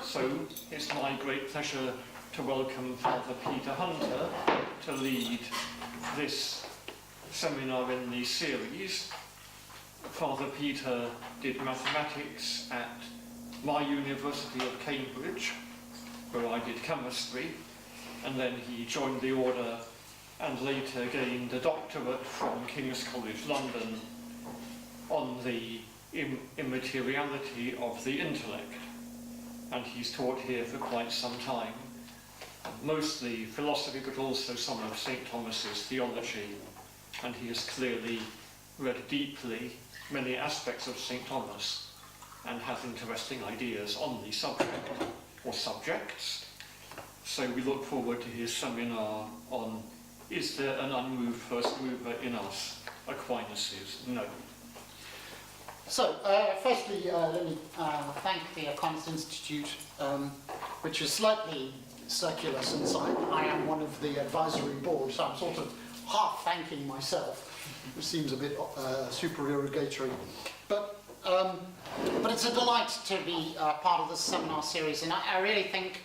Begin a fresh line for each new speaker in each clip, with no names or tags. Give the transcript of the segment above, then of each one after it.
So it's my great pleasure to welcome Father Peter Hunter to lead this seminar in the series. Father Peter did mathematics at my University of Cambridge, where I did chemistry, and then he joined the order and later gained a doctorate from King's College London on the immateriality of the intellect. And he's taught here for quite some time, mostly philosophy, but also some of St. Thomas's theology. And he has clearly read deeply many aspects of St. Thomas and has interesting ideas on the subject, or subjects. So we look forward to his seminar on, is there an unmoved first mover in us? Aquinas' no.
So, firstly, let me thank the Aquinas Institute, which is slightly circular since I am one of the advisory board, so I'm sort of half thanking myself, which seems a bit supererogatory. But it's a delight to be part of this seminar series, and I really think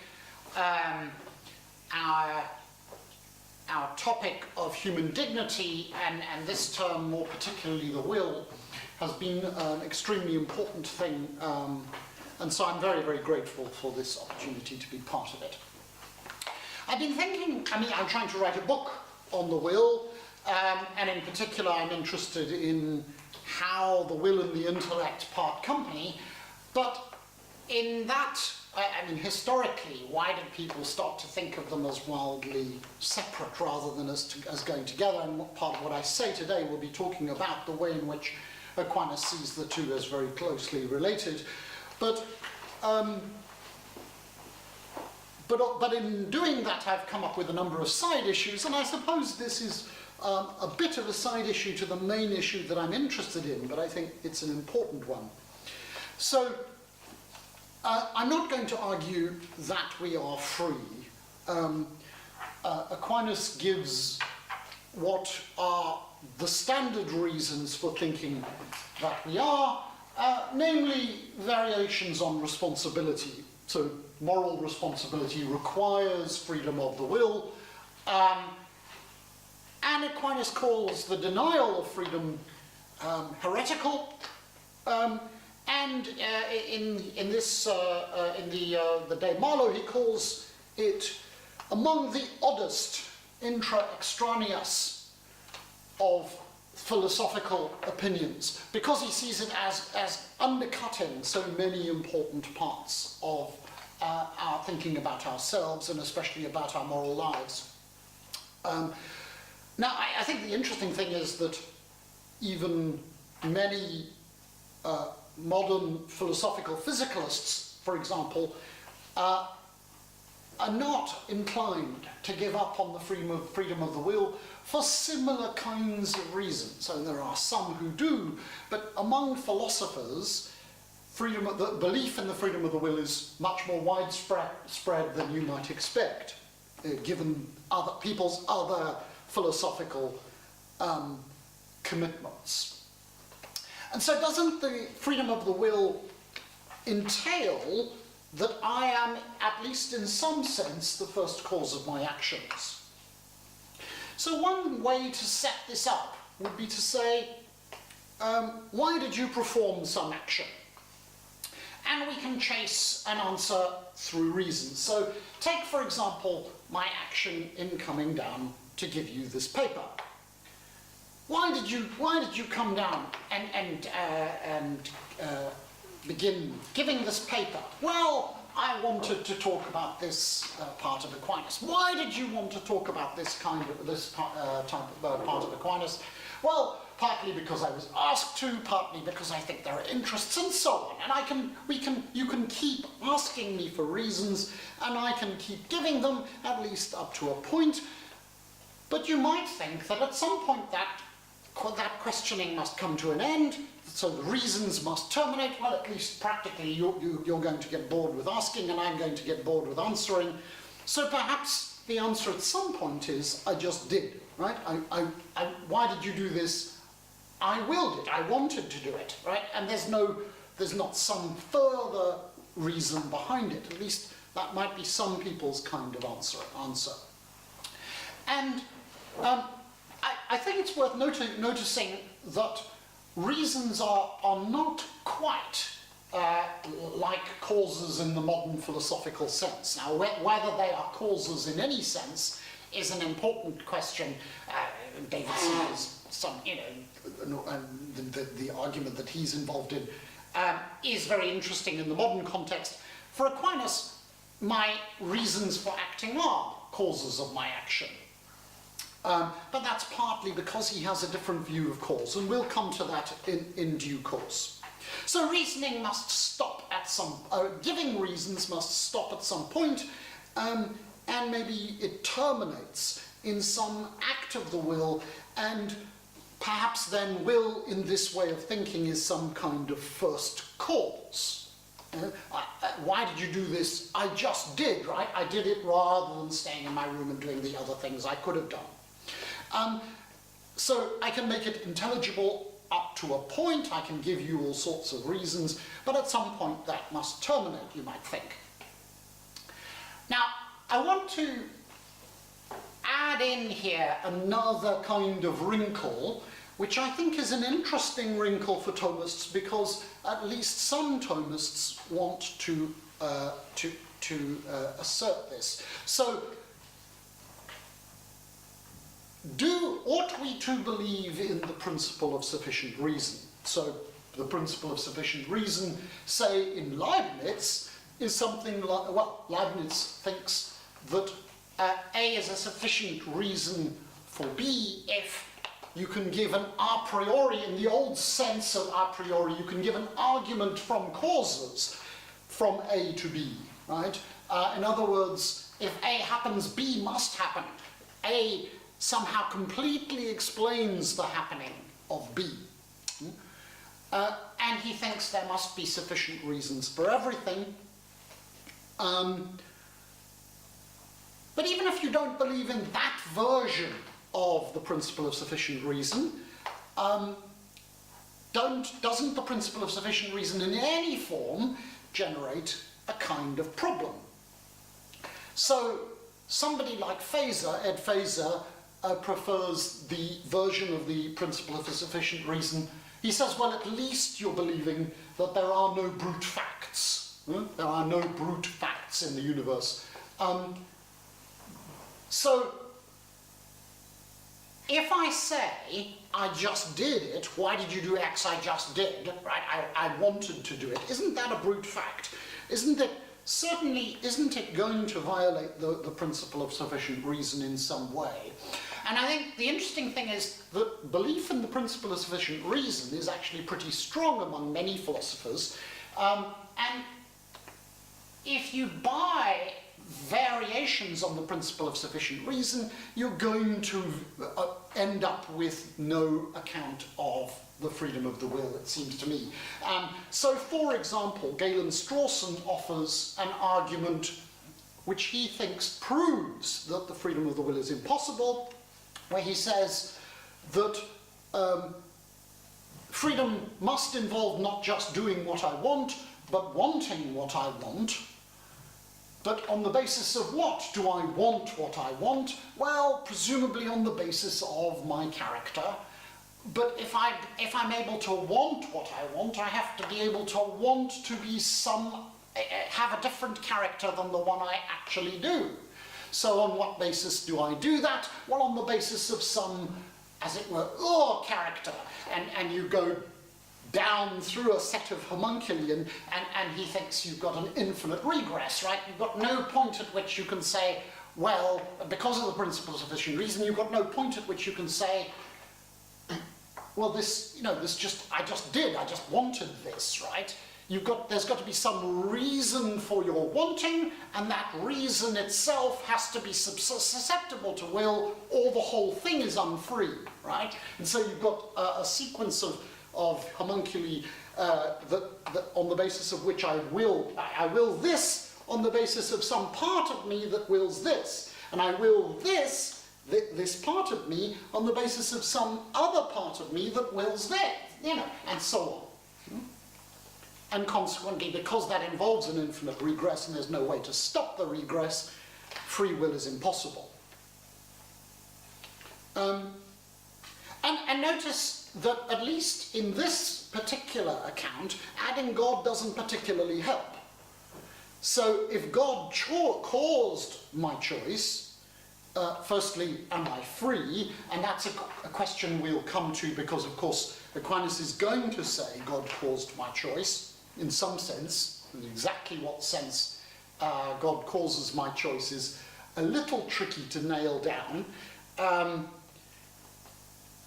our topic of human dignity, and this term more particularly the will, has been an extremely important thing, and so I'm very, very grateful for this opportunity to be part of it. I've been thinking, I'm trying to write a book on the will, and in particular I'm interested in how the will and the intellect part company, but in that, historically, why did people start to think of them as wildly separate rather than as going together? And part of what I say today will be talking about the way in which Aquinas sees the two as very closely related. But in doing that, I've come up with a number of side issues, and I suppose this is a bit of a side issue to the main issue that I'm interested in, but I think it's an important one. So, I'm not going to argue that we are free. Aquinas gives what are the standard reasons for thinking that we are, namely variations on responsibility. So moral responsibility requires freedom of the will, and Aquinas calls the denial of freedom heretical, and in the De Malo he calls it among the oddest intra-extraneous of philosophical opinions, because he sees it as undercutting so many important parts of our thinking about ourselves, and especially about our moral lives. Now, I think the interesting thing is that even many modern philosophical physicalists, for example, are not inclined to give up on the freedom of the will for similar kinds of reasons. So there are some who do, but among philosophers, the belief in the freedom of the will is much more widespread than you might expect, given other people's other philosophical commitments. And so doesn't the freedom of the will entail that I am, at least in some sense, the first cause of my actions? So one way to set this up would be to say, why did you perform some action? And we can chase an answer through reasons. So take, for example, my action in coming down to give you this paper. Why did you come down and begin giving this paper? Well, I wanted to talk about this part of Aquinas. Why did you want to talk about this part of Aquinas? Well, partly because I was asked to, partly because I think there are interests, and so on. And you can keep asking me for reasons, and I can keep giving them, at least up to a point. But you might think that at some point that questioning must come to an end, so the reasons must terminate. Well, at least practically you're going to get bored with asking, and I'm going to get bored with answering. So perhaps the answer at some point is, I just did, right? Why did you do this? I willed it, I wanted to do it, right? And there's not some further reason behind it. At least that might be some people's kind of answer. And I think it's worth noticing that reasons are not quite like causes in the modern philosophical sense. Now, whether they are causes in any sense is an important question. Davidson has some, the argument that he's involved in is very interesting in the modern context. For Aquinas, my reasons for acting are causes of my action. But that's partly because he has a different view of cause, and we'll come to that in due course. So reasoning must stop at some, giving reasons must stop at some point, and maybe it terminates in some act of the will, and perhaps then will, in this way of thinking, is some kind of first cause. Why did you do this? I just did, right? I did it rather than staying in my room and doing the other things I could have done. So I can make it intelligible up to a point. I can give you all sorts of reasons, but at some point that must terminate, you might think. Now, I want to add in here another kind of wrinkle, which I think is an interesting wrinkle for Thomists, because at least some Thomists want to assert this. So, ought we to believe in the principle of sufficient reason? So, the principle of sufficient reason, say in Leibniz, is something like, well, Leibniz thinks that A is a sufficient reason for B if you can give an a priori, in the old sense of a priori, you can give an argument from causes from A to B, right? In other words, if A happens, B must happen. A somehow completely explains the happening of B. And he thinks there must be sufficient reasons for everything. But even if you don't believe in that version of the principle of sufficient reason, doesn't the principle of sufficient reason in any form generate a kind of problem? So somebody like Ed Feser, prefers the version of the principle of sufficient reason. He says, well, at least you're believing that there are no brute facts. There are no brute facts in the universe. So, if I say, I just did it, why did you do X? I just did, right? I wanted to do it. Isn't that a brute fact? Isn't it going to violate the principle of sufficient reason in some way? And I think the interesting thing is that belief in the principle of sufficient reason is actually pretty strong among many philosophers. And if you buy variations on the principle of sufficient reason, you're going to end up with no account of the freedom of the will, it seems to me. So, for example, Galen Strawson offers an argument which he thinks proves that the freedom of the will is impossible, where he says that freedom must involve not just doing what I want, but wanting what I want. But on the basis of what do I want what I want? Well, presumably on the basis of my character. But if I'm able to want what I want, I have to be able to want to be have a different character than the one I actually do. So on what basis do I do that? Well, on the basis of some, as it were, character. And you go down through a set of homunculi, and he thinks you've got an infinite regress, right? You've got no point at which you can say, well, because of the principle of sufficient reason, you've got no point at which you can say, well, I just wanted this, right? There's got to be some reason for your wanting, and that reason itself has to be susceptible to will, or the whole thing is unfree, right? And so you've got a sequence of homunculi that on the basis of which I will this on the basis of some part of me that wills this, and I will this part of me on the basis of some other part of me that wills that, and so on. and consequently, because that involves an infinite regress and there's no way to stop the regress, free will is impossible. And notice that at least in this particular account, adding God doesn't particularly help. So if God caused my choice, firstly, am I free? And that's a question we'll come to because, of course, Aquinas is going to say God caused my choice, in some sense. In exactly what sense God causes my choice is a little tricky to nail down.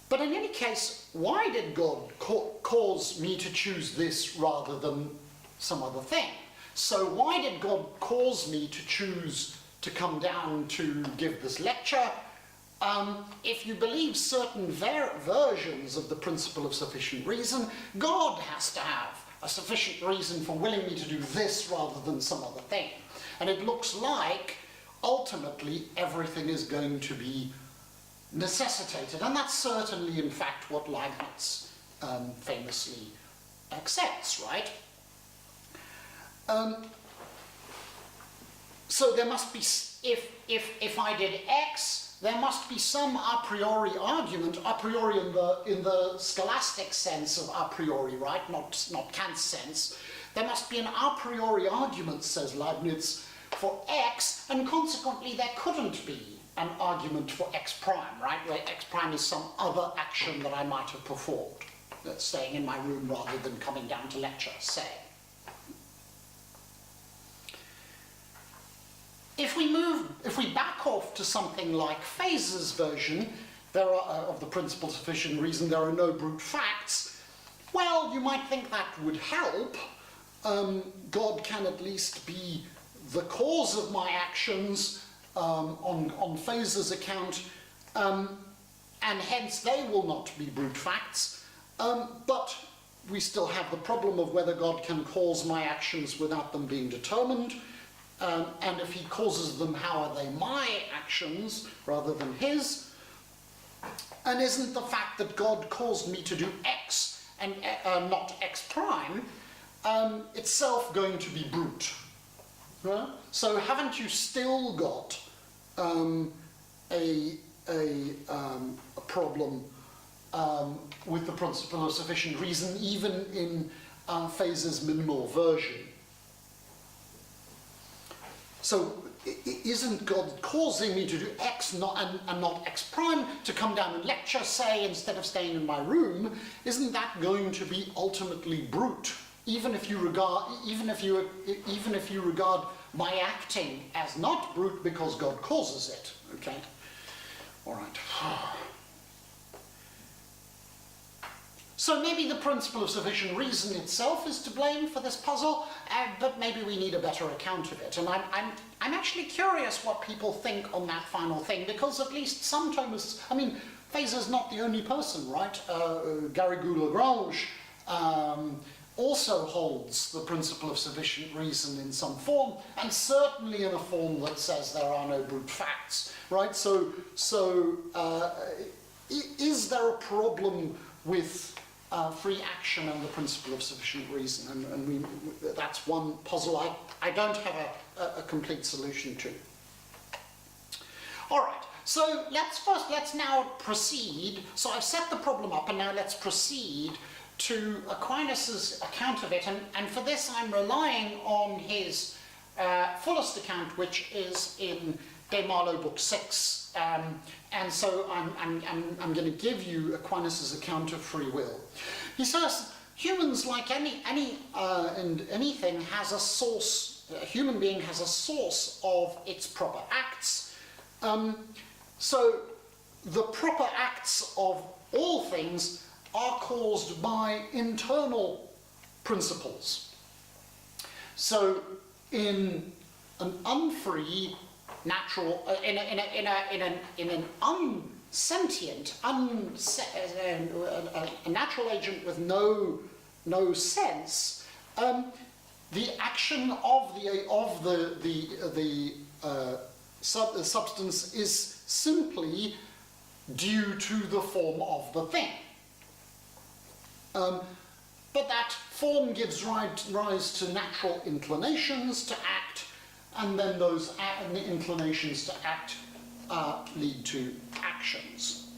But in any case, why did God cause me to choose this rather than some other thing? So why did God cause me to choose to come down to give this lecture? If you believe certain versions of the principle of sufficient reason, God has to have a sufficient reason for willing me to do this rather than some other thing. And it looks like, ultimately, everything is going to be necessitated. And that's certainly, in fact, what Leibniz famously accepts, right? So there must be, if I did X, there must be some a priori argument, a priori in the scholastic sense of a priori, right? Not Kant's sense. There must be an a priori argument, says Leibniz, for X, and consequently there couldn't be an argument for X prime, right? Where X prime is some other action that I might have performed. That's staying in my room rather than coming down to lecture, say. If we back off to something like Phase's version, of the principle of sufficient reason, there are no brute facts, well, you might think that would help. God can at least be the cause of my actions on Phase's account, and hence they will not be brute facts. But we still have the problem of whether God can cause my actions without them being determined. And if he causes them, how are they my actions rather than his? And isn't the fact that God caused me to do X and not X prime itself going to be brute? Right? So haven't you still got a problem with the principle of sufficient reason, even in Phase's minimal version? So isn't God causing me to do X and not X prime, to come down and lecture, say, instead of staying in my room? Isn't that going to be ultimately brute, even if you regard my acting as not brute because God causes it? Okay, all right. So maybe the principle of sufficient reason itself is to blame for this puzzle, but maybe we need a better account of it. And I'm actually curious what people think on that final thing, because at least some Thomists, I mean, Phaser's not the only person, right? Garrigou-Lagrange also holds the principle of sufficient reason in some form, and certainly in a form that says there are no brute facts, right? So is there a problem with free action and the principle of sufficient reason? And that's one puzzle I don't have a complete solution to. All right, so let's now proceed. So I've set the problem up, and now let's proceed to Aquinas' account of it. And for this, I'm relying on his fullest account, which is in De Malo, Book 6. And so I'm going to give you Aquinas' account of free will. He says humans, like anything, has a source. A human being has a source of its proper acts. So the proper acts of all things are caused by internal principles. So in an unfree natural, in an unsentient, a natural agent with no sense, the action of the substance is simply due to the form of the thing. but that form gives rise to natural inclinations to act, and then those inclinations to act lead to actions.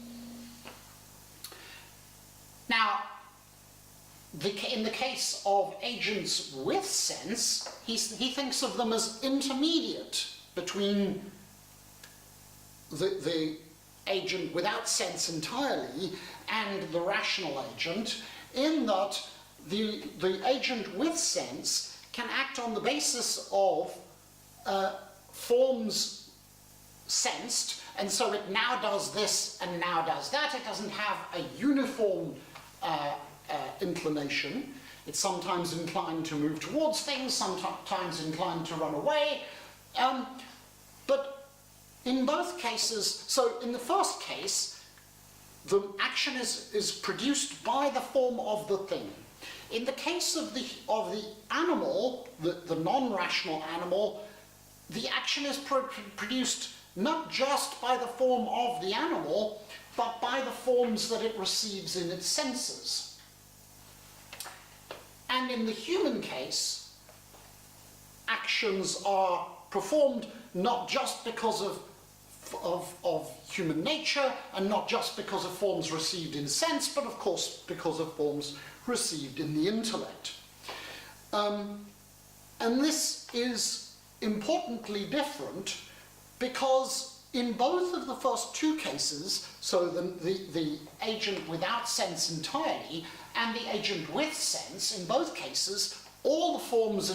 Now, in the case of agents with sense, he thinks of them as intermediate between the agent without sense entirely and the rational agent, in that the agent with sense can act on the basis of forms sensed, and so it now does this and now does that. It doesn't have a uniform inclination. It's sometimes inclined to move towards things, sometimes inclined to run away. But in both cases, so in the first case, the action is produced by the form of the thing. In the case of the animal, the non-rational animal, the action is produced not just by the form of the animal, but by the forms that it receives in its senses. And in the human case, actions are performed not just because of human nature, and not just because of forms received in sense, but of course because of forms received in the intellect. And this is importantly different because in both of the first two cases, so the agent without sense entirely and the agent with sense, in both cases, all the forms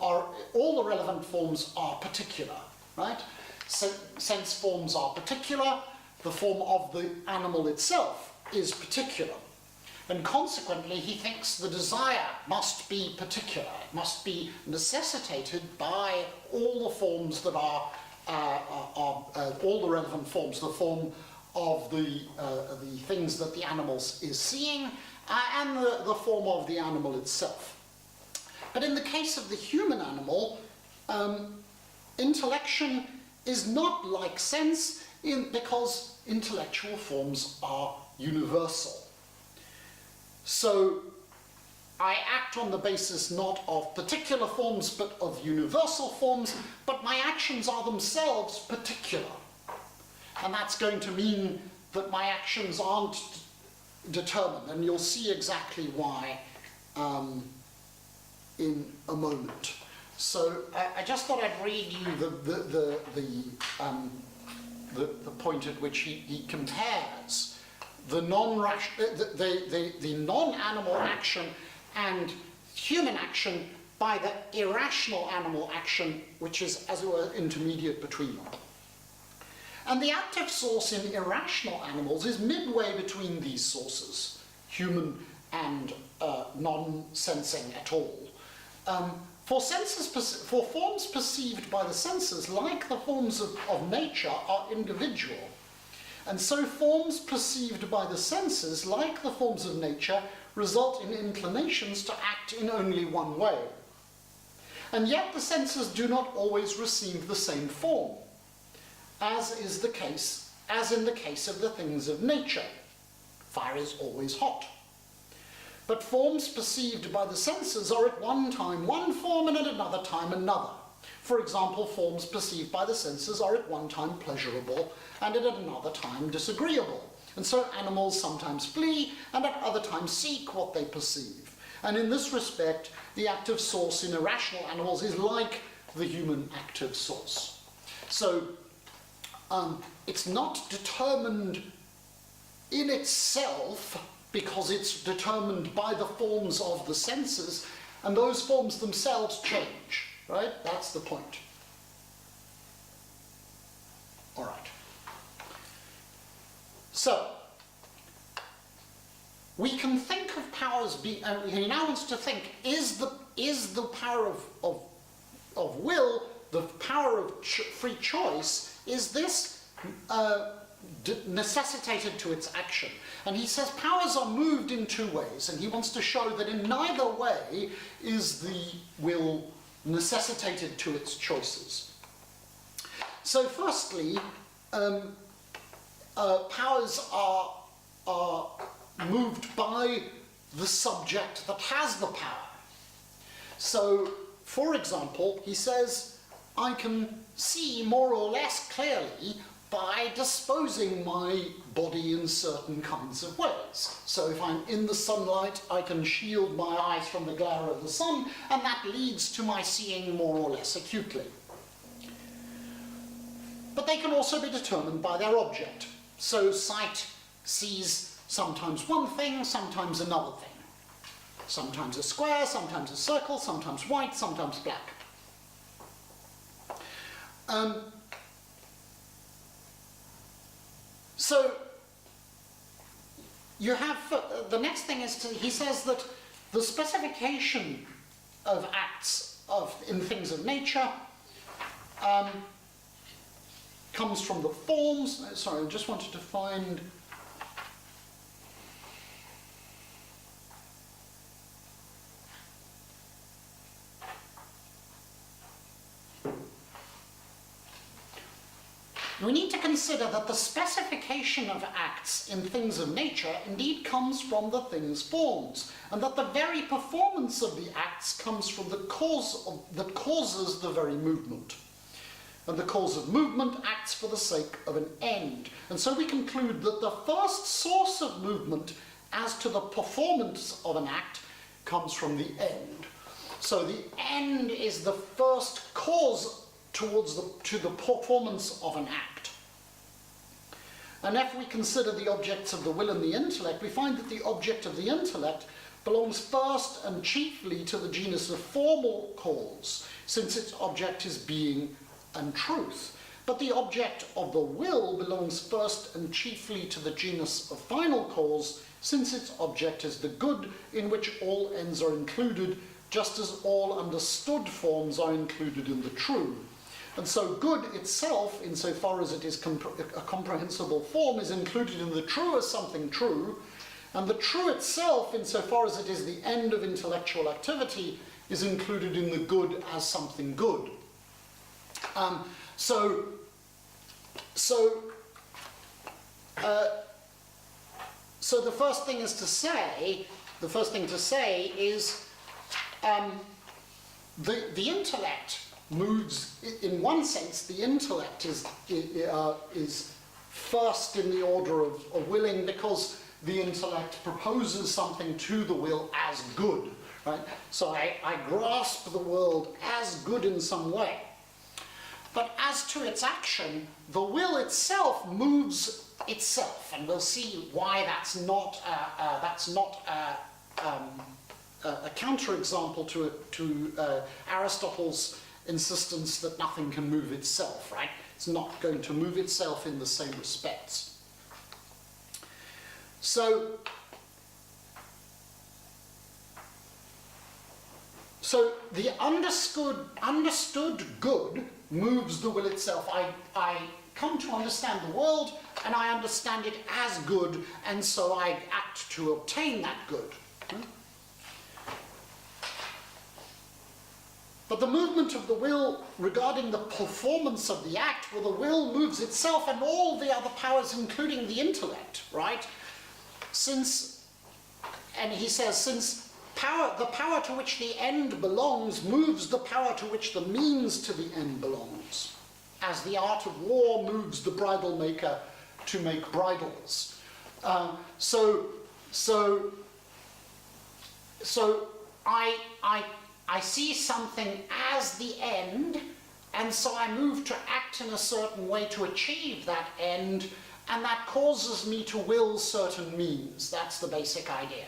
all the relevant forms are particular, right? So sense forms are particular, the form of the animal itself is particular. And consequently, he thinks the desire must be particular. It must be necessitated by all the forms that are all the relevant forms, the form of the things that the animal is seeing, and the form of the animal itself. But in the case of the human animal, intellection is not like sense because intellectual forms are universal. So I act on the basis not of particular forms but of universal forms, but my actions are themselves particular. And that's going to mean that my actions aren't determined, and you'll see exactly why in a moment. So I just thought I'd read you the point at which he compares the non-animal action and human action by the irrational animal action, which is, as it were, intermediate between them. And the active source in irrational animals is midway between these sources, human and non-sensing at all. For forms perceived by the senses, like the forms of nature, are individual. And so forms perceived by the senses, like the forms of nature, result in inclinations to act in only one way. And yet the senses do not always receive the same form, as in the case of the things of nature. Fire is always hot. But forms perceived by the senses are at one time one form and at another time another. For example, forms perceived by the senses are at one time pleasurable and at another time disagreeable. And so animals sometimes flee and at other times seek what they perceive. And in this respect, the active source in irrational animals is like the human active source. So it's not determined in itself because it's determined by the forms of the senses, and those forms themselves change, right? That's the point. All right. So, we can think of powers being, he now wants to think, is the power of will, the power of free choice, is this necessitated to its action? And he says powers are moved in two ways, and he wants to show that in neither way is the will necessitated to its choices. So firstly, powers are moved by the subject that has the power. So, for example, he says, I can see more or less clearly by disposing my body in certain kinds of ways. So if I'm in the sunlight, I can shield my eyes from the glare of the sun, and that leads to my seeing more or less acutely. But they can also be determined by their object. So sight sees sometimes one thing, sometimes another thing. Sometimes a square, sometimes a circle, sometimes white, sometimes black. So you have, the next thing is, he says that the specification of acts in things of nature comes from the forms. Sorry, I just wanted to find... We need to consider that the specification of acts in things of nature indeed comes from the thing's forms, and that the very performance of the acts comes from the cause that causes the very movement. And the cause of movement acts for the sake of an end. And so we conclude that the first source of movement as to the performance of an act comes from the end. So the end is the first cause to the performance of an act. And if we consider the objects of the will and the intellect, we find that the object of the intellect belongs first and chiefly to the genus of formal cause, since its object is being and truth. But the object of the will belongs first and chiefly to the genus of final cause, since its object is the good, in which all ends are included, just as all understood forms are included in the true. And so good itself, insofar as it is a comprehensible form, is included in the true as something true, and the true itself, insofar as it is the end of intellectual activity, is included in the good as something good. So the first thing to say is the intellect moves, in one sense, the intellect is first in the order of willing, because the intellect proposes something to the will as good, right? So I grasp the world as good in some way. But as to its action, the will itself moves itself, and we'll see why that's not a counterexample to Aristotle's insistence that nothing can move itself, right? It's not going to move itself in the same respects. So the understood good moves the will itself. I come to understand the world, and I understand it as good, and so I act to obtain that good. But the movement of the will regarding the performance of the act, well, the will moves itself and all the other powers, including the intellect, right? And he says, since the power to which the end belongs moves the power to which the means to the end belongs, as the art of war moves the bridle maker to make bridles. So I see something as the end, and so I move to act in a certain way to achieve that end, and that causes me to will certain means. That's the basic idea.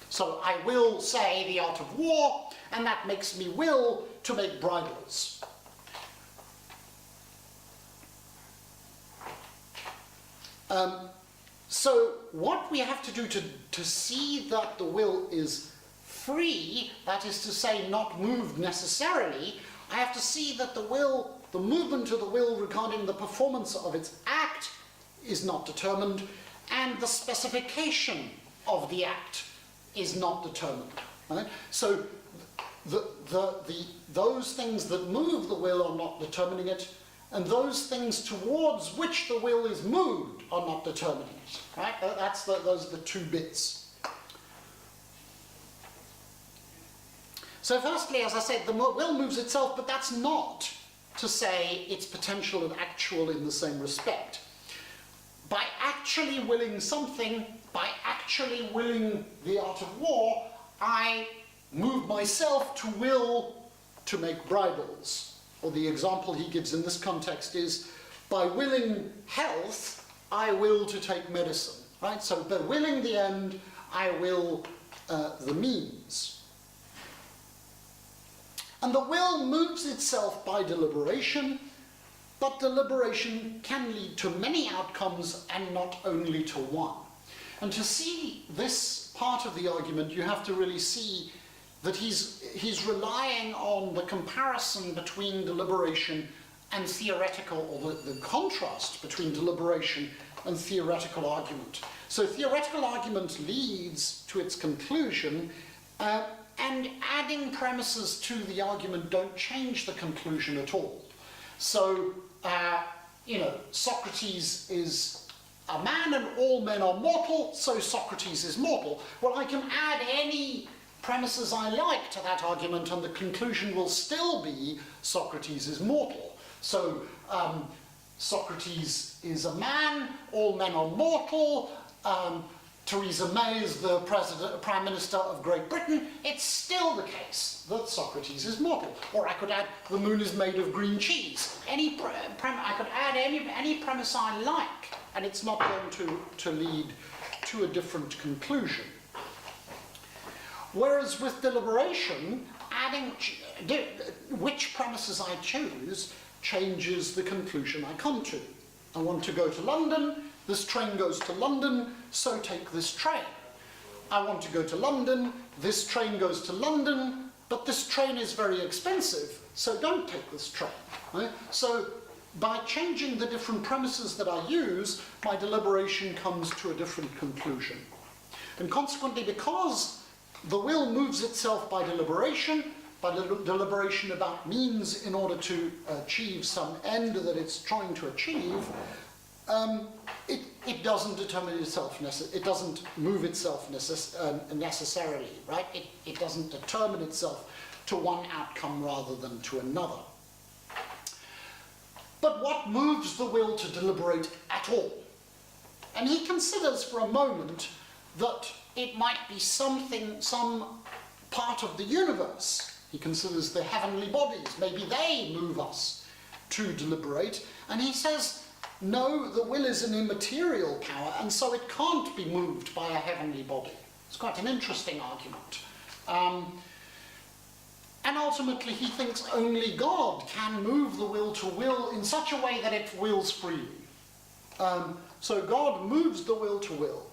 So I will say the art of war, and that makes me will to make bridles. So what we have to do to see that the will is free, that is to say not moved necessarily, I have to see that the movement of the will regarding the performance of its act is not determined, and the specification of the act is not determined. Right? So those things that move the will are not determining it, and those things towards which the will is moved are not determinate. Right? Those are the two bits. So firstly, as I said, the will moves itself, but that's not to say it's potential and actual in the same respect. By actually willing something, by actually willing the art of war, I move myself to will to make bridles. Or the example he gives in this context is, by willing health, I will to take medicine. Right? So by willing the end, I will the means. And the will moves itself by deliberation, but deliberation can lead to many outcomes and not only to one. And to see this part of the argument, you have to really see that he's relying on the comparison between deliberation and theoretical, or the contrast between deliberation and theoretical argument. So theoretical argument leads to its conclusion, and adding premises to the argument don't change the conclusion at all. So, Socrates is a man and all men are mortal, so Socrates is mortal. Well, I can add any premises I like to that argument and the conclusion will still be Socrates is mortal. So, Socrates is a man, all men are mortal, Theresa May is the Prime Minister of Great Britain, it's still the case that Socrates is mortal. Or I could add, the moon is made of green cheese. I could add any premise I like, and it's not going to lead to a different conclusion. Whereas with deliberation, adding which premises I choose changes the conclusion I come to. I want to go to London, this train goes to London, so take this train. I want to go to London, this train goes to London, but this train is very expensive, so don't take this train. Right? So by changing the different premises that I use, my deliberation comes to a different conclusion. And consequently, because the will moves itself by deliberation about means in order to achieve some end that it's trying to achieve, it doesn't determine itself, it doesn't move itself necessarily, right? It doesn't determine itself to one outcome rather than to another. But what moves the will to deliberate at all? And he considers for a moment that it might be some part of the universe. He considers the heavenly bodies, maybe they move us to deliberate, and he says, no, the will is an immaterial power, and so it can't be moved by a heavenly body. It's quite an interesting argument. And ultimately, he thinks only God can move the will to will in such a way that it wills freely. So God moves the will to will.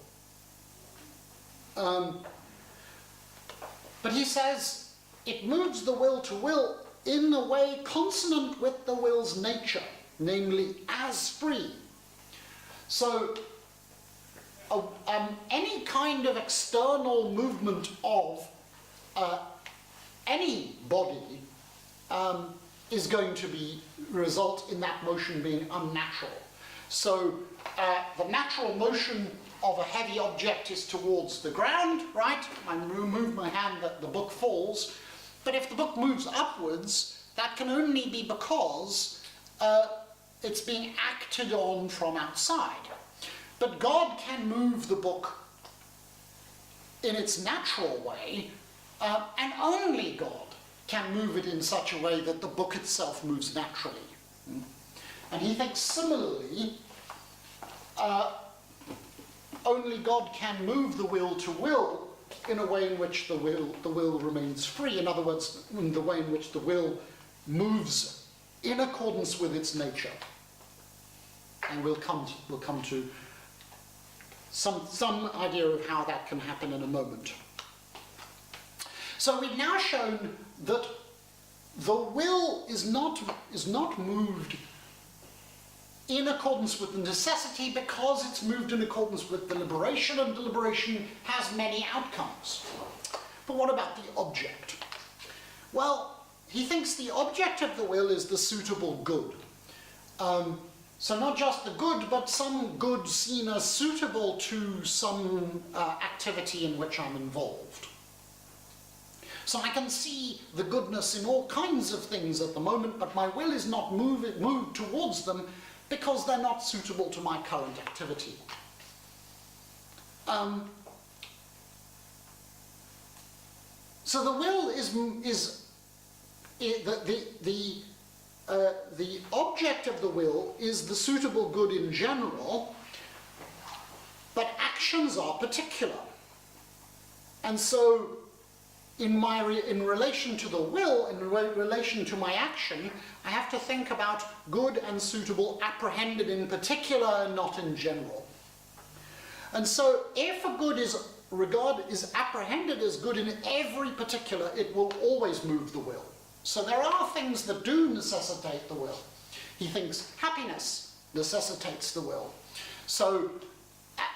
But he says it moves the will to will in a way consonant with the will's nature, namely as free. So any kind of external movement of any body is going to result in that motion being unnatural. So the natural motion of a heavy object is towards the ground, right? I move my hand, the book falls. But if the book moves upwards, that can only be because it's being acted on from outside. But God can move the book in its natural way, and only God can move it in such a way that the book itself moves naturally. And he thinks similarly, only God can move the will to will in a way in which the will remains free. In other words, in the way in which the will moves in accordance with its nature. And we'll come to some idea of how that can happen in a moment. So we've now shown that the will is not moved in accordance with the necessity because it's moved in accordance with deliberation, and deliberation has many outcomes. But what about the object? Well, he thinks the object of the will is the suitable good. So not just the good, but some good seen as suitable to some activity in which I'm involved. So I can see the goodness in all kinds of things at the moment, but my will is not moved towards them because they're not suitable to my current activity. So the will the object of the will is the suitable good in general, but actions are particular. And so in relation to the will, in relation to my action, I have to think about good and suitable apprehended in particular and not in general. And so if a good is apprehended as good in every particular, it will always move the will. So there are things that do necessitate the will. He thinks happiness necessitates the will. So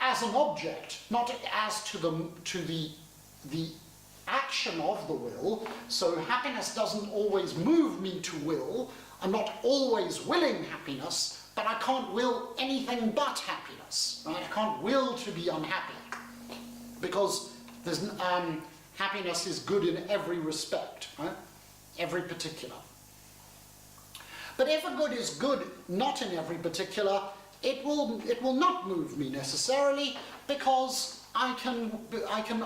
as an object, not as to the action of the will, so happiness doesn't always move me to will. I'm not always willing happiness, but I can't will anything but happiness. Right? I can't will to be unhappy, because happiness is good in every respect, right? Every particular. But if a good is good not in every particular, it will not move me necessarily, because I can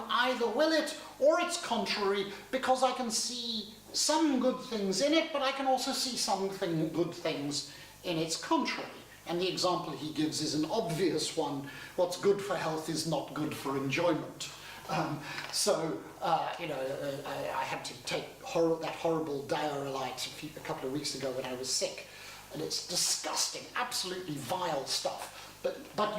either will it or its contrary, because I can see some good things in it, but I can also see some good things in its contrary. And the example he gives is an obvious one. What's good for health is not good for enjoyment. I had to take that horrible diarrhelite a couple of weeks ago when I was sick, and it's disgusting, absolutely vile stuff. But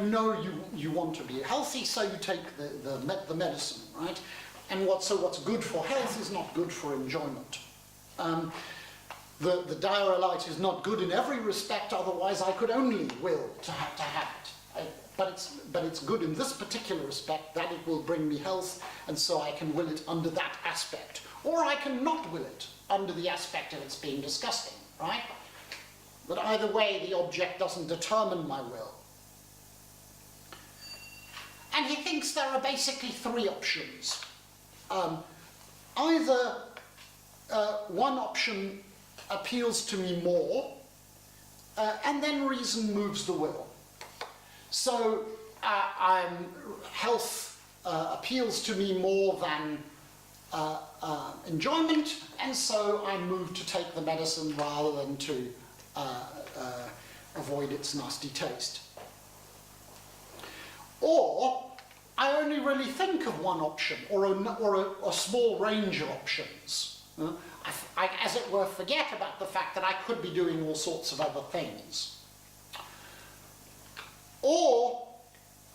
you want to be healthy, so you take the medicine, right? And what's good for health is not good for enjoyment. The diarrhelite is not good in every respect, otherwise I could only will to have it. But it's good in this particular respect, that it will bring me health, and so I can will it under that aspect. Or I can not will it under the aspect of its being disgusting, right? But either way, the object doesn't determine my will. And he thinks there are basically three options. Either one option appeals to me more, and then reason moves the will. So health appeals to me more than enjoyment, and so I move to take the medicine rather than to avoid its nasty taste. Or I only really think of one option, or a small range of options. I, as it were, forget about the fact that I could be doing all sorts of other things. Or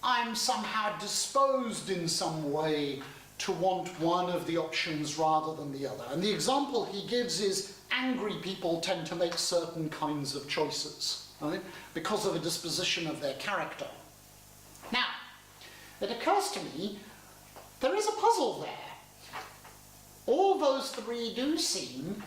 I'm somehow disposed in some way to want one of the options rather than the other. And the example he gives is angry people tend to make certain kinds of choices, right? Because of a disposition of their character. Now, it occurs to me there is a puzzle there. All those three do seem,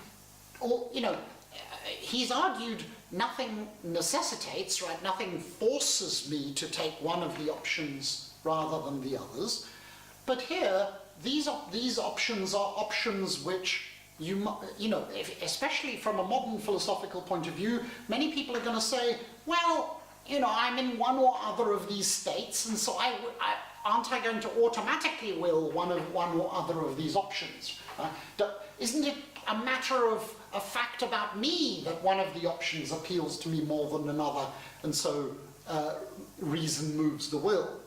he's argued nothing necessitates, right? Nothing forces me to take one of the options rather than the others. But here, these options are options which especially from a modern philosophical point of view, many people are going to say, well, I'm in one or other of these states, and so aren't I going to automatically will one or other of these options? Isn't it a matter of a fact about me that one of the options appeals to me more than another, and so reason moves the will?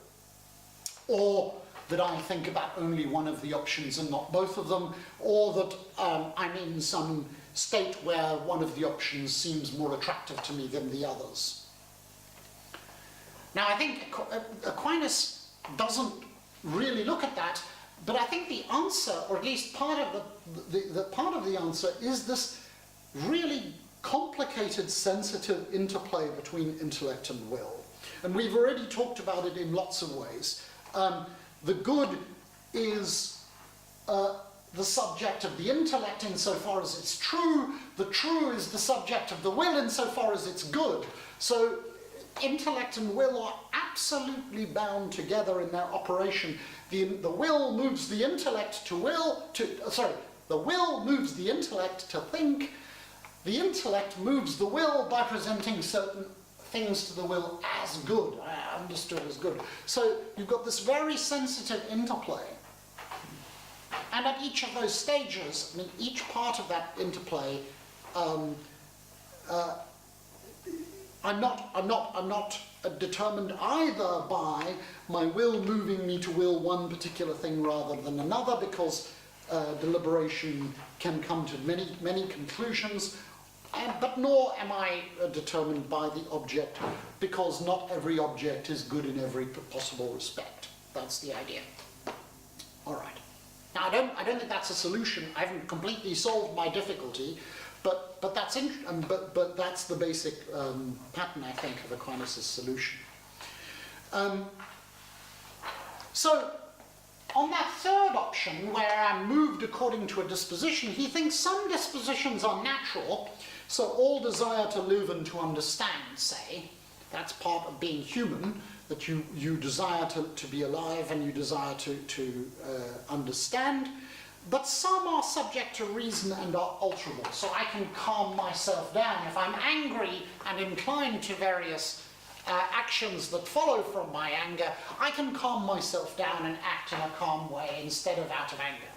Or that I think about only one of the options and not both of them, or that I'm in some state where one of the options seems more attractive to me than the others. Now, I think Aquinas doesn't really look at that, but I think the answer, or at least part of the answer, is this really complicated, sensitive interplay between intellect and will. And we've already talked about it in lots of ways. The good is the subject of the intellect insofar as it's true. The true is the subject of the will insofar as it's good. So intellect and will are absolutely bound together in their operation. The will moves the intellect to the will moves the intellect to think. The intellect moves the will by presenting certain things to the will as good, understood as good. So you've got this very sensitive interplay. And at each of those stages, I mean, each part of that interplay, I'm not determined either by my will moving me to will one particular thing rather than another, because deliberation can come to many conclusions, but nor am I determined by the object, because not every object is good in every possible respect. That's the idea. All right. Now, I don't think that's a solution. I haven't completely solved my difficulty, but that's the basic pattern, I think, of Aquinas' solution. So, on that third option, where I'm moved according to a disposition, he thinks some dispositions are natural. So all desire to live and to understand, say, that's part of being human, that you desire to be alive and you desire to understand. But some are subject to reason and are alterable. So I can calm myself down. If I'm angry and inclined to various actions that follow from my anger, I can calm myself down and act in a calm way instead of out of anger.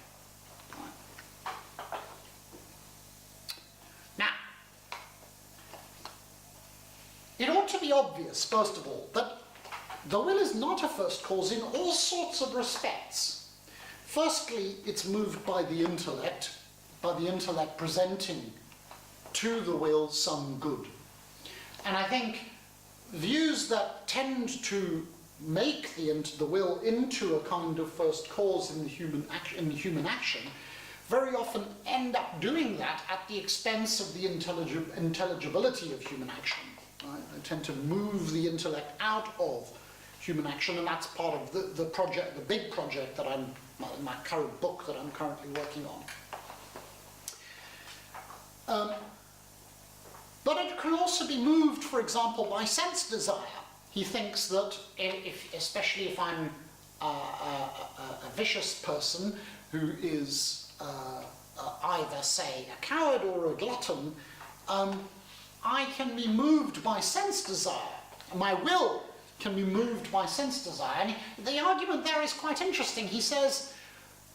Now, it ought to be obvious, first of all, that the will is not a first cause in all sorts of respects. Firstly, it's moved by the intellect presenting to the will some good. And I think views that tend to make the will into a kind of first cause in the human action very often end up doing that at the expense of the intelligibility of human action. Right? They tend to move the intellect out of human action, and that's part of the project, the big project that my current book that I'm currently working on. But it can also be moved, for example, by sense desire. He thinks that, especially if I'm a vicious person who is either, say, a coward or a glutton, I can be moved by sense desire. My will can be moved by sense desire. And the argument there is quite interesting. He says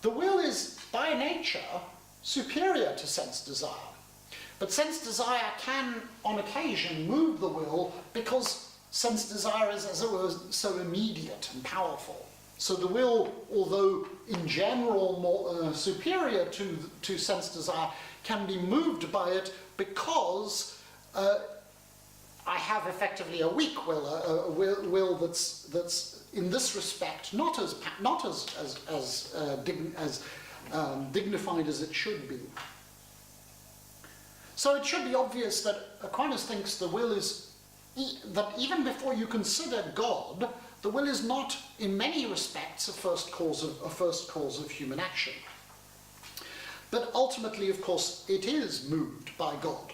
the will is, by nature, superior to sense desire. But sense desire can, on occasion, move the will because sense desire is, as it were, so immediate and powerful. So the will, although in general more superior to sense desire, can be moved by it because I have effectively a weak will, a will that's in this respect not as dignified as it should be. So it should be obvious that Aquinas thinks the will is, that even before you consider God, the will is not, in many respects, a first cause of human action. But ultimately, of course, it is moved by God.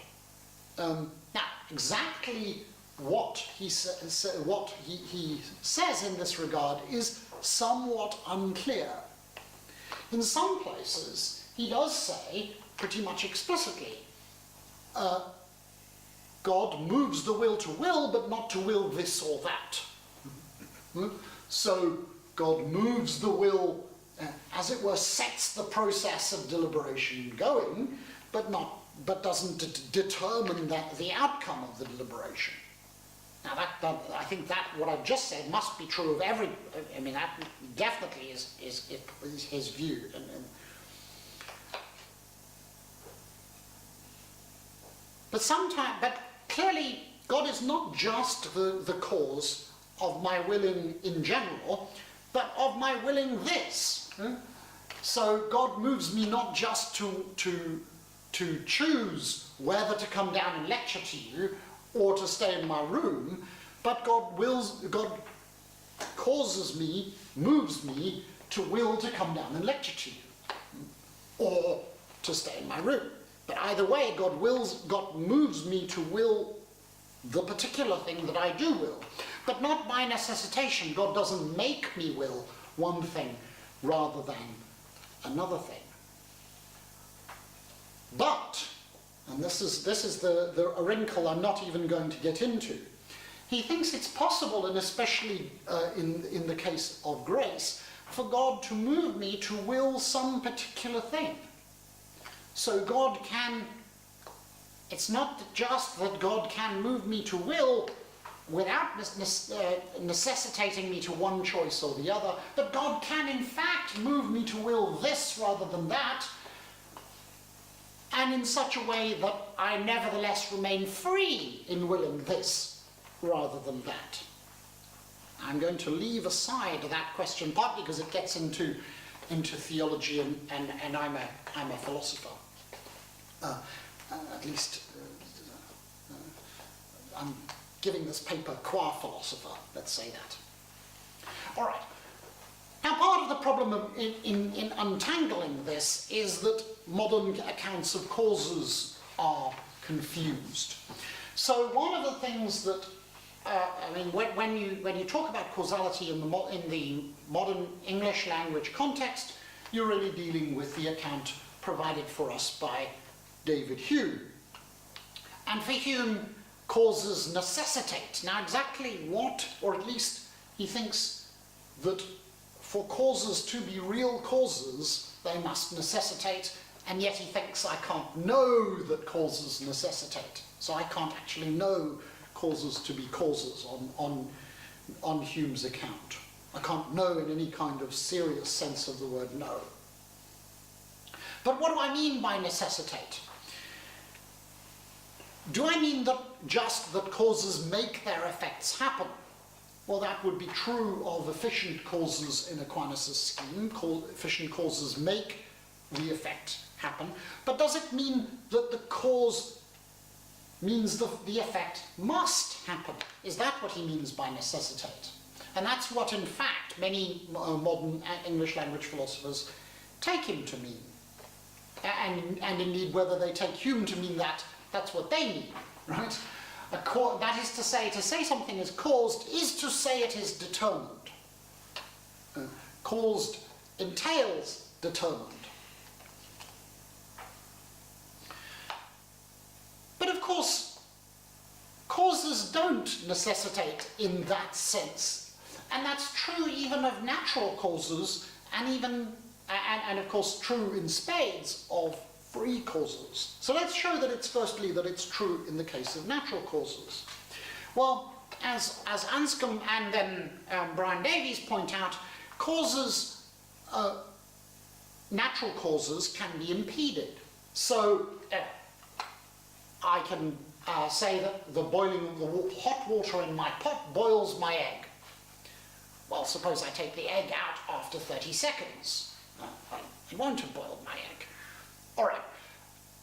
Now, exactly what he says in this regard is somewhat unclear. In some places, he does say, pretty much explicitly, God moves the will to will, but not to will this or that. So God moves the will, as it were, sets the process of deliberation going, but doesn't determine the outcome of the deliberation. Now, I think that what I've just said must be true of every. I mean, that definitely is his view. But clearly, God is not just the cause of my willing in general, but of my willing this. So God moves me not just to choose whether to come down and lecture to you or to stay in my room, but God causes me, moves me to will to come down and lecture to you. or to stay in my room. But either way, God moves me to will the particular thing that I do will, but not by necessitation. God doesn't make me will one thing rather than another thing. But, and this is the wrinkle I'm not even going to get into, he thinks it's possible, and especially in the case of grace, for God to move me to will some particular thing. So God can, it's not just that God can move me to will without necessitating me to one choice or the other, but God can in fact move me to will this rather than that, and in such a way that I nevertheless remain free in willing this rather than that. I'm going to leave aside that question partly because it gets into theology, and I'm a philosopher. At least I'm giving this paper qua philosopher, let's say that. All right. Now, part of the problem in untangling this is that modern accounts of causes are confused. So one of the things that when you talk about causality in the modern English language context, you're really dealing with the account provided for us by David Hume. And for Hume, causes necessitate. Now exactly what, or at least he thinks that for causes to be real causes, they must necessitate, and yet he thinks I can't know that causes necessitate. So I can't actually know causes to be causes on Hume's account. I can't know in any kind of serious sense of the word know. But what do I mean by necessitate? Do I mean that just that causes make their effects happen? Well, that would be true of efficient causes in Aquinas' scheme. Efficient causes make the effect happen. But does it mean that the cause means the effect must happen? Is that what he means by necessitate? And that's what, in fact, many modern English language philosophers take him to mean. And indeed, whether they take Hume to mean that, that's what they mean, right? That is to say something is caused is to say it is determined. Caused entails determined. But of course, causes don't necessitate in that sense. And that's true even of natural causes, and of course true in spades of free causes. So let's show that it's firstly that it's true in the case of natural causes. Well, as Anscombe and then Brian Davies point out, causes, natural causes can be impeded. So I can say that the boiling of the hot water in my pot boils my egg. Well, suppose I take the egg out after 30 seconds. It won't have boiled my egg. All right,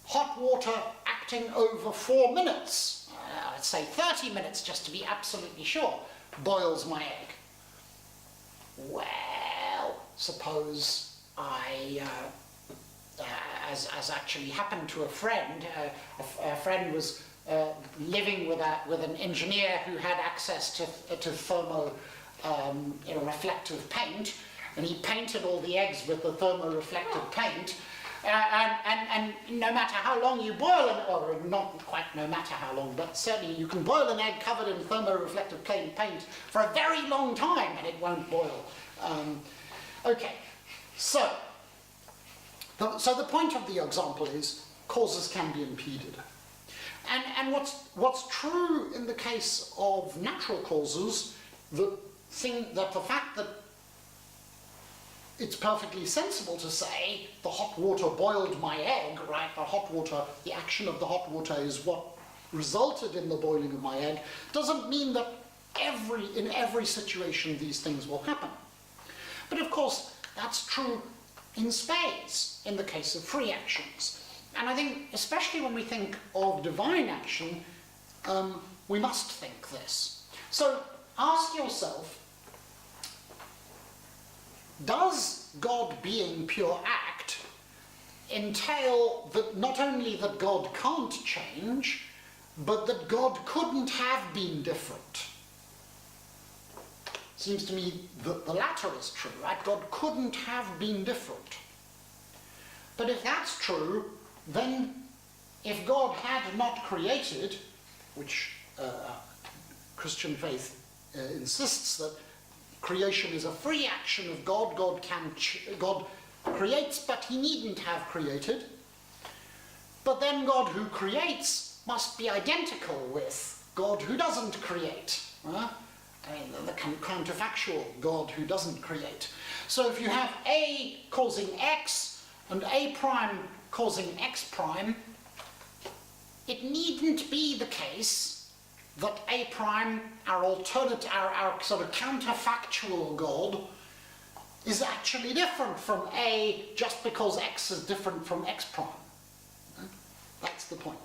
hot water acting over 4 minutes, let's say 30 minutes just to be absolutely sure, boils my egg. Well, suppose I, as actually happened to a friend, a friend was living with an engineer who had access to thermo reflective paint, and he painted all the eggs with the thermo-reflective paint. And no matter how long you boil an, or not quite no matter how long, but certainly you can boil an egg covered in thermo-reflective paint for a very long time and it won't boil. Okay, so the point of the example is causes can be impeded. And what's true in the case of natural causes, the fact that it's perfectly sensible to say the hot water boiled my egg, right? The action of the hot water is what resulted in the boiling of my egg, doesn't mean that in every situation these things will happen. But of course, that's true in spades in the case of free actions. And I think, especially when we think of divine action, we must think this. So ask yourself, does God being pure act entail that not only that God can't change, but that God couldn't have been different. Seems to me that the latter is true, right? God couldn't have been different. But if that's true, then if God had not created, which Christian faith insists that creation is a free action of God, God creates, but he needn't have created. But then God who creates must be identical with God who doesn't create. The counterfactual God who doesn't create. So if you have A causing X and A prime causing X prime, it needn't be the case that A prime, our alternate, our sort of counterfactual God, is actually different from A just because X is different from X prime. That's the point.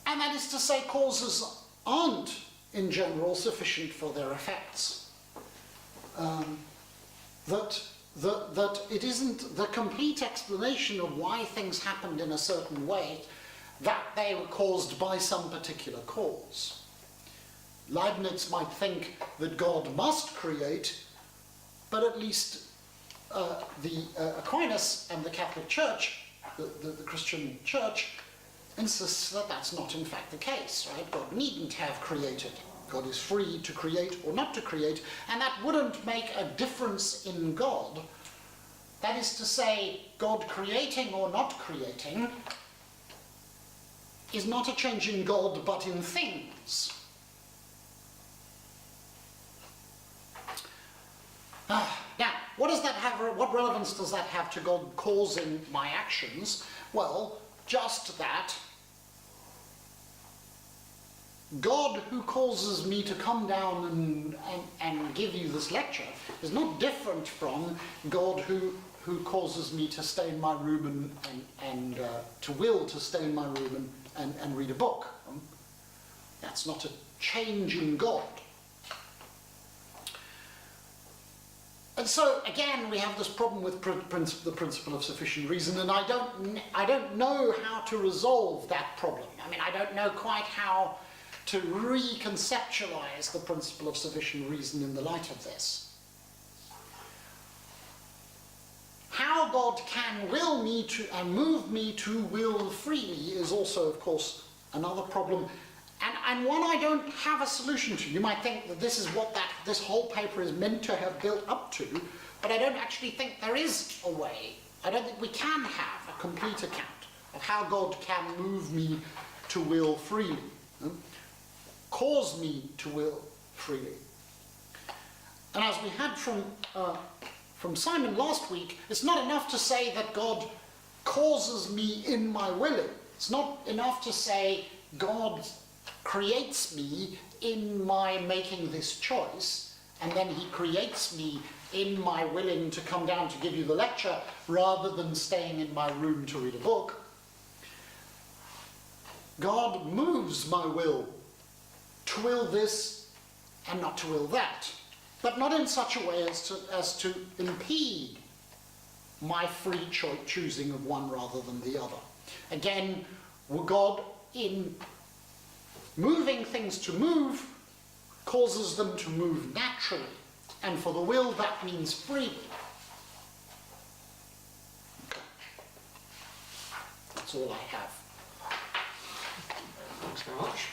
And that is to say, causes aren't, in general, sufficient for their effects. That it isn't the complete explanation of why things happened in a certain way, that they were caused by some particular cause. Leibniz might think that God must create, but at least Aquinas and the Catholic Church, the Christian Church, insists that that's not in fact the case, right? God needn't have created. God is free to create or not to create, and that wouldn't make a difference in God. That is to say, God creating or not creating is not a change in God, but in things. Now, what does that have? What relevance does that have to God causing my actions? Well, just that God who causes me to come down and give you this lecture is not different from God who causes me to stay in my room and to will to stay in my room and read a book. That's not a change in God. And so, again, we have this problem with the principle of sufficient reason, and I don't know how to resolve that problem. I mean, I don't know quite how to reconceptualize the principle of sufficient reason in the light of this. How God can will me to and move me to will freely is also, of course, another problem, and one I don't have a solution to. You might think that this is what this whole paper is meant to have built up to, but I don't actually think there is a way. I don't think we can have a complete account of how God can move me to will freely, cause me to will freely. And as we had from Simon last week, it's not enough to say that God causes me in my willing. It's not enough to say God creates me in my making this choice, and then he creates me in my willing to come down to give you the lecture rather than staying in my room to read a book. God moves my will to will this and not to will that, but not in such a way as to impede my free choosing of one rather than the other. Again, God, in moving things to move, causes them to move naturally, and for the will that means freely. Okay. That's all I have.
Thanks very much.